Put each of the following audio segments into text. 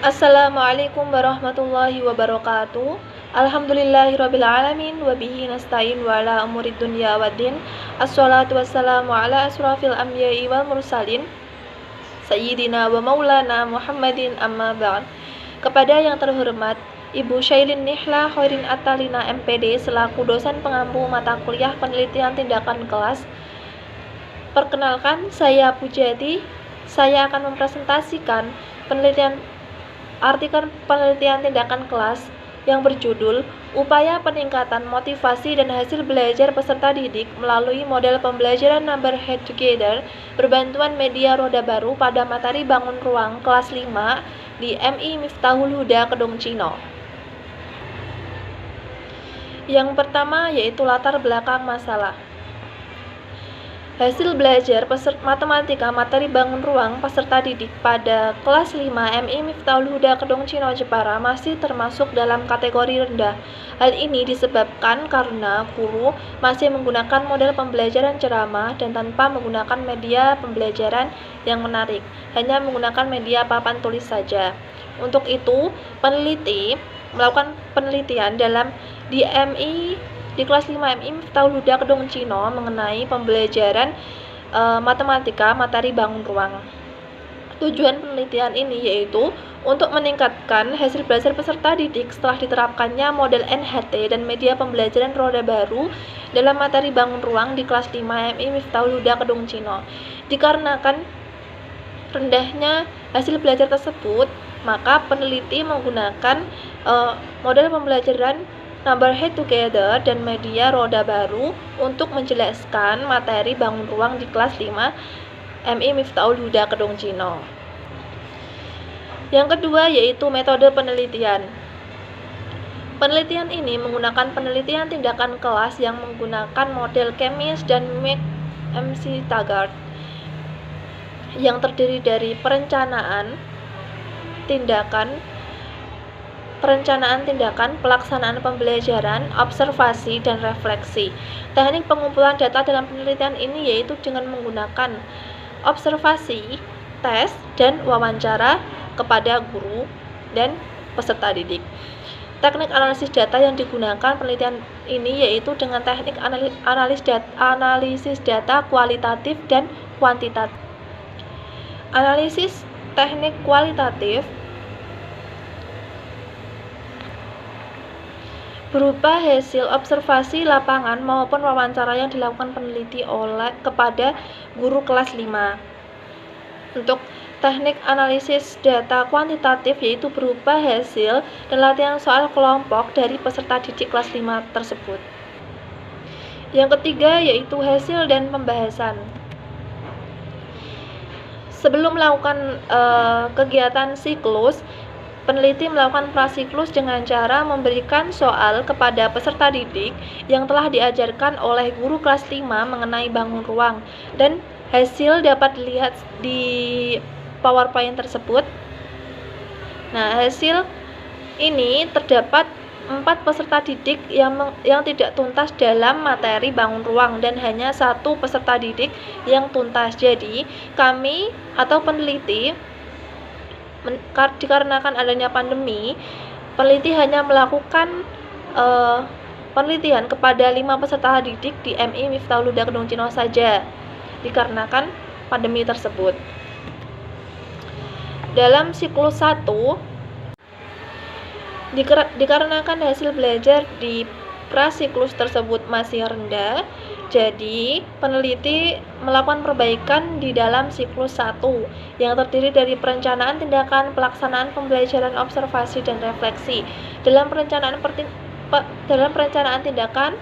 Assalamualaikum warahmatullahi wabarakatuh. Alhamdulillahirrabbilalamin. Wabihi nasta'in wa ala umurid dunya waddin. Assalatu wassalamu ala asrafil anbiya'i wal mursalin Sayyidina wa maulana Muhammadin amma ba'd. Kepada yang terhormat Ibu Syailin Nihla Khairin Atalina MPD selaku dosen pengampu mata kuliah penelitian tindakan kelas. Perkenalkan, saya Pujati. Saya akan mempresentasikan artikel penelitian tindakan kelas yang berjudul Upaya Peningkatan Motivasi dan Hasil Belajar Peserta Didik melalui Model Pembelajaran Number Head Together berbantuan media roda baru pada materi bangun ruang kelas 5 di MI Miftahul Huda Kedung Cino. Yang pertama yaitu latar belakang masalah. Hasil belajar matematika materi bangun ruang peserta didik pada kelas 5 MI Miftahul Huda Kedung Cino Jepara masih termasuk dalam kategori rendah. Hal ini disebabkan karena guru masih menggunakan model pembelajaran ceramah dan tanpa menggunakan media pembelajaran yang menarik, hanya menggunakan media papan tulis saja. Untuk itu, peneliti melakukan penelitian di kelas 5 MI Miftahul Huda Kedung Cino mengenai pembelajaran matematika materi bangun ruang. Tujuan penelitian ini yaitu untuk meningkatkan hasil belajar peserta didik setelah diterapkannya model NHT dan media pembelajaran roda baru dalam materi bangun ruang di kelas 5 MI Miftahul Huda Kedung Cino. Dikarenakan rendahnya hasil belajar tersebut, maka peneliti menggunakan model pembelajaran Number Head Together dan media roda baru untuk menjelaskan materi bangun ruang di kelas 5 MI Miftahul Huda Kedung Cino. Yang kedua yaitu metode penelitian. Penelitian ini menggunakan penelitian tindakan kelas yang menggunakan model Chemis dan MC Taggart yang terdiri dari perencanaan tindakan, pelaksanaan pembelajaran, observasi, dan refleksi. Teknik pengumpulan data dalam penelitian ini yaitu dengan menggunakan observasi, tes, dan wawancara kepada guru dan peserta didik. Teknik analisis data yang digunakan penelitian ini yaitu dengan teknik analisis data kualitatif dan kuantitatif. Analisis teknik kualitatif berupa hasil observasi lapangan maupun wawancara yang dilakukan peneliti kepada guru kelas 5. Untuk teknik analisis data kuantitatif yaitu berupa hasil dan latihan soal kelompok dari peserta didik kelas 5 tersebut. Yang ketiga yaitu hasil dan pembahasan. Sebelum melakukan kegiatan siklus, peneliti melakukan prasiklus dengan cara memberikan soal kepada peserta didik yang telah diajarkan oleh guru kelas 5 mengenai bangun ruang, dan hasil dapat dilihat di PowerPoint tersebut. Nah, hasil ini terdapat 4 peserta didik yang tidak tuntas dalam materi bangun ruang dan hanya 1 peserta didik yang tuntas. Jadi, kami atau peneliti dikarenakan adanya pandemi, peneliti hanya melakukan penelitian kepada 5 peserta didik di MI Miftahul Huda Kedung Cino saja dikarenakan pandemi tersebut. Dalam siklus 1, dikarenakan hasil belajar di prasiklus tersebut masih rendah, jadi peneliti melakukan perbaikan di dalam siklus 1 yang terdiri dari perencanaan tindakan, pelaksanaan pembelajaran, observasi, dan refleksi. Dalam perencanaan tindakan,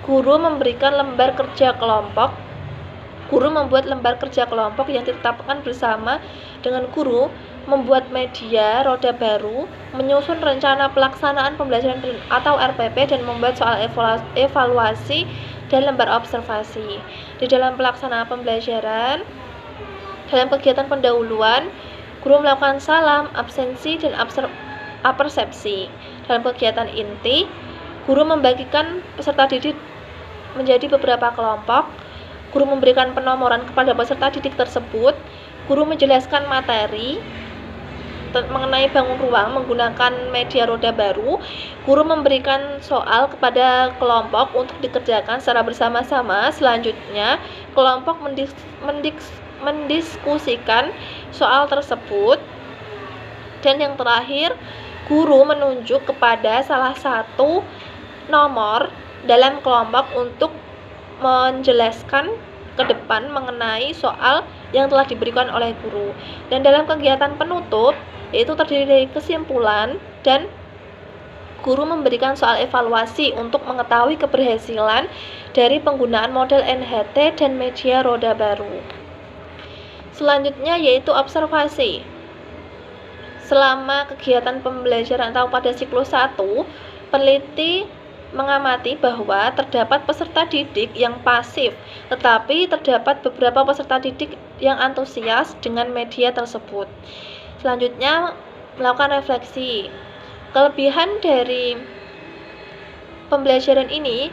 guru memberikan lembar kerja kelompok. Guru membuat lembar kerja kelompok yang ditetapkan bersama dengan guru, membuat media roda baru, menyusun rencana pelaksanaan pembelajaran atau RPP, dan membuat soal evaluasi dan lembar observasi. Di dalam pelaksanaan pembelajaran, dalam kegiatan pendahuluan, guru melakukan salam, absensi, dan apersepsi. Dalam kegiatan inti, guru membagikan peserta didik menjadi beberapa kelompok. Guru memberikan penomoran kepada peserta didik tersebut. Guru menjelaskan materi. mengenai bangun ruang menggunakan media roda baru, guru memberikan soal kepada kelompok untuk dikerjakan secara bersama-sama. Selanjutnya, kelompok mendiskusikan soal tersebut. Dan yang terakhir, guru menunjuk kepada salah satu nomor dalam kelompok untuk menjelaskan ke depan mengenai soal yang telah diberikan oleh guru. Dan dalam kegiatan penutup, yaitu terdiri dari kesimpulan dan guru memberikan soal evaluasi untuk mengetahui keberhasilan dari penggunaan model NHT dan media roda baru. Selanjutnya yaitu observasi. Selama kegiatan pembelajaran atau pada siklus 1, peneliti mengamati bahwa terdapat peserta didik yang pasif, tetapi terdapat beberapa peserta didik yang antusias dengan media tersebut. Selanjutnya, melakukan refleksi. Kelebihan dari pembelajaran ini,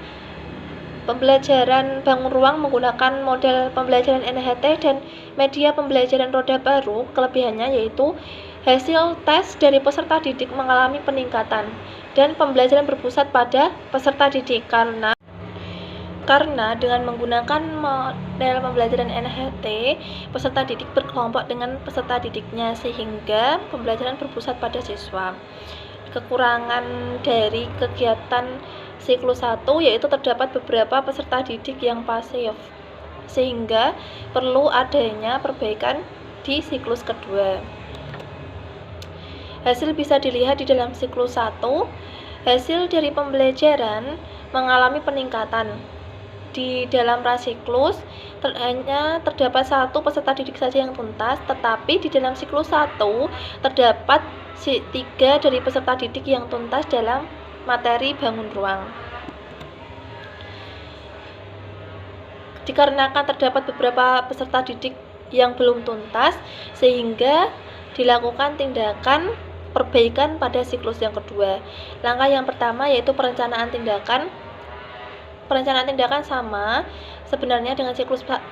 pembelajaran bangun ruang menggunakan model pembelajaran NHT dan media pembelajaran roda baru, kelebihannya yaitu hasil tes dari peserta didik mengalami peningkatan dan pembelajaran berpusat pada peserta didik karena dengan menggunakan model pembelajaran NHT, peserta didik berkelompok dengan peserta didiknya sehingga pembelajaran berpusat pada siswa. Kekurangan dari kegiatan siklus 1 yaitu terdapat beberapa peserta didik yang pasif sehingga perlu adanya perbaikan di siklus kedua. Hasil bisa dilihat di dalam siklus 1. Hasil dari pembelajaran mengalami peningkatan. Di dalam prasiklus hanya terdapat satu peserta didik saja yang tuntas, tetapi di dalam siklus 1 terdapat 3 dari peserta didik yang tuntas dalam materi bangun ruang. Dikarenakan terdapat beberapa peserta didik yang belum tuntas, sehingga dilakukan tindakan perbaikan pada siklus yang kedua. Langkah yang pertama yaitu perencanaan tindakan. Perencanaan tindakan sama sebenarnya dengan siklus 1,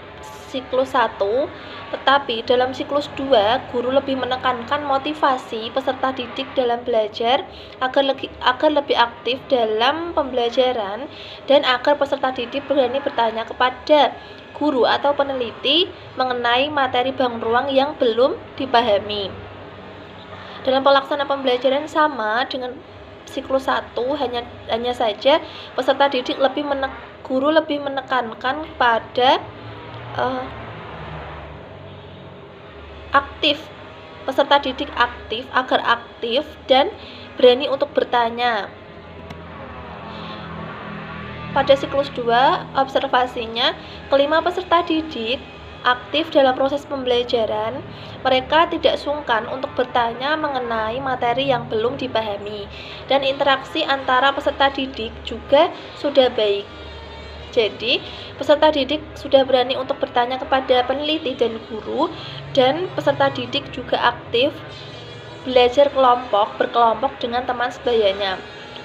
tetapi dalam siklus 2 guru lebih menekankan motivasi peserta didik dalam belajar agar lebih aktif dalam pembelajaran dan agar peserta didik berani bertanya kepada guru atau peneliti mengenai materi bangun ruang yang belum dipahami. Dalam pelaksanaan pembelajaran sama dengan siklus 1, hanya saja peserta didik guru lebih menekankan pada aktif, peserta didik aktif agar aktif dan berani untuk bertanya. Pada siklus 2, observasinya, kelima peserta didik aktif dalam proses pembelajaran. Mereka tidak sungkan untuk bertanya mengenai materi yang belum dipahami, dan interaksi antara peserta didik juga sudah baik. Jadi, peserta didik sudah berani untuk bertanya kepada peneliti dan guru, dan peserta didik juga aktif belajar berkelompok dengan teman sebayanya.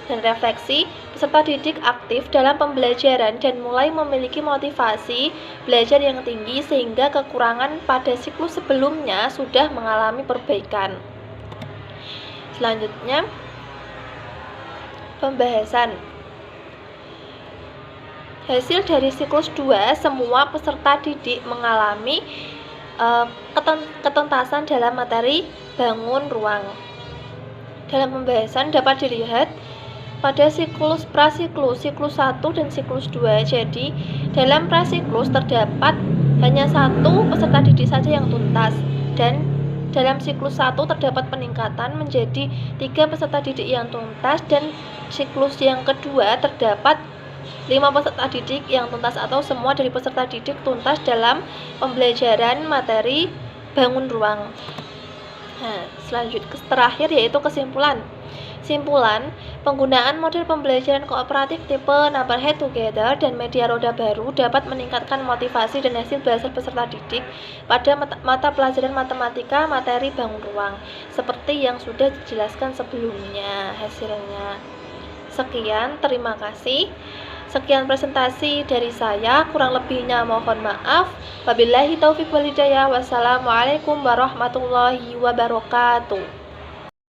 Dan refleksi, peserta didik aktif dalam pembelajaran dan mulai memiliki motivasi belajar yang tinggi sehingga kekurangan pada siklus sebelumnya sudah mengalami perbaikan. Selanjutnya, pembahasan. Hasil dari siklus 2, semua peserta didik mengalami ketuntasan dalam materi bangun ruang. Dalam pembahasan dapat dilihat pada prasiklus, siklus 1 dan siklus 2. Jadi, dalam prasiklus terdapat hanya satu peserta didik saja yang tuntas, dan dalam siklus 1 terdapat peningkatan menjadi 3 peserta didik yang tuntas, dan siklus yang kedua terdapat 5 peserta didik yang tuntas atau semua dari peserta didik tuntas dalam pembelajaran materi bangun ruang. Nah, terakhir yaitu kesimpulan. Simpulan, penggunaan model pembelajaran kooperatif tipe number head together dan media roda baru dapat meningkatkan motivasi dan hasil belajar peserta didik pada mata pelajaran matematika materi bangun ruang, seperti yang sudah dijelaskan sebelumnya hasilnya. Sekian, terima kasih. Sekian presentasi dari saya, kurang lebihnya mohon maaf. Wabillahi taufiq wal hidayah. Wassalamualaikum warahmatullahi wabarakatuh.